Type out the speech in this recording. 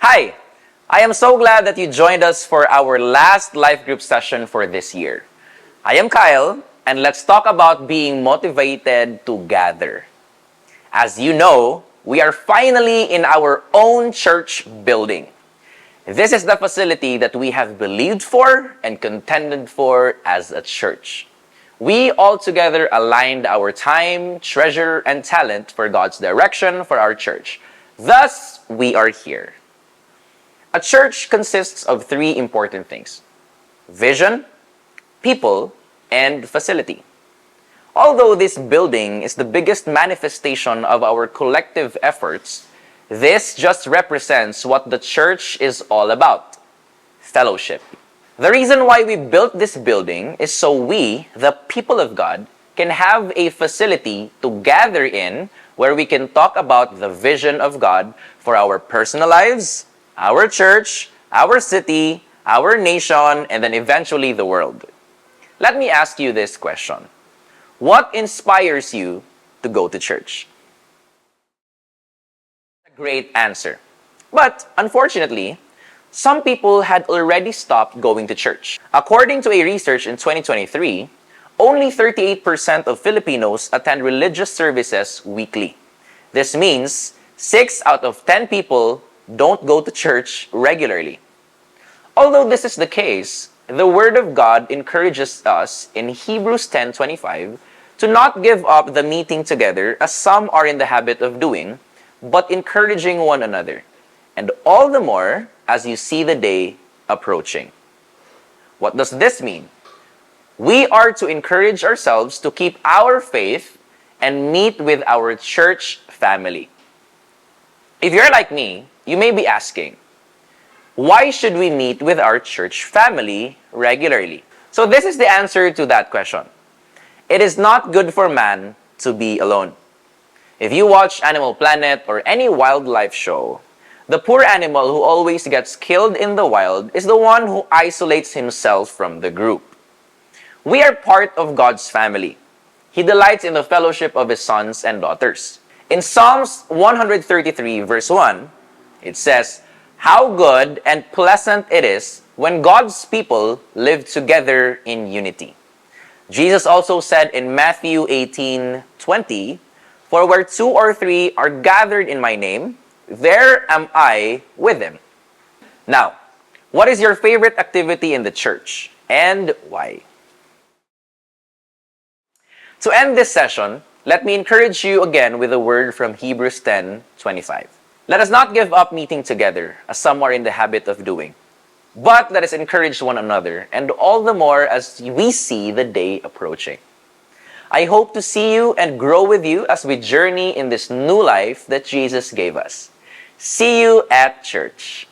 Hi! I am so glad that you joined us for our last life group session for this year. I am Kyle, and let's talk about being motivated to gather. As you know, we are finally in our own church building. This is the facility that we have believed for and contended for as a church. We all together aligned our time, treasure, and talent for God's direction for our church. Thus, we are here. A church consists of three important things: vision, people, and facility. Although this building is the biggest manifestation of our collective efforts, this just represents what the church is all about: fellowship. The reason why we built this building is so we, the people of God, can have a facility to gather in where we can talk about the vision of God for our personal lives, our church, our city, our nation, and then eventually the world. Let me ask you this question. What inspires you to go to church? A great answer. But unfortunately, some people had already stopped going to church. According to a research in 2023, only 38% of Filipinos attend religious services weekly. This means 6 out of 10 people don't go to church regularly. Although this is the case, the Word of God encourages us in Hebrews 10:25 to not give up the meeting together as some are in the habit of doing, but encouraging one another, and all the more as you see the day approaching. What does this mean? We are to encourage ourselves to keep our faith and meet with our church family. If you're like me, you may be asking, why should we meet with our church family regularly? So this is the answer to that question. It is not good for man to be alone. If you watch Animal Planet or any wildlife show, the poor animal who always gets killed in the wild is the one who isolates himself from the group. We are part of God's family. He delights in the fellowship of His sons and daughters. In Psalms 133 verse 1, it says, "How good and pleasant it is when God's people live together in unity." Jesus also said in Matthew 18:20, "For where 2 or 3 are gathered in my name, there am I with them." Now, what is your favorite activity in the church and why? To end this session, let me encourage you again with a word from Hebrews 10:25. Let us not give up meeting together, as some are in the habit of doing, but let us encourage one another, and all the more as we see the day approaching. I hope to see you and grow with you as we journey in this new life that Jesus gave us. See you at church.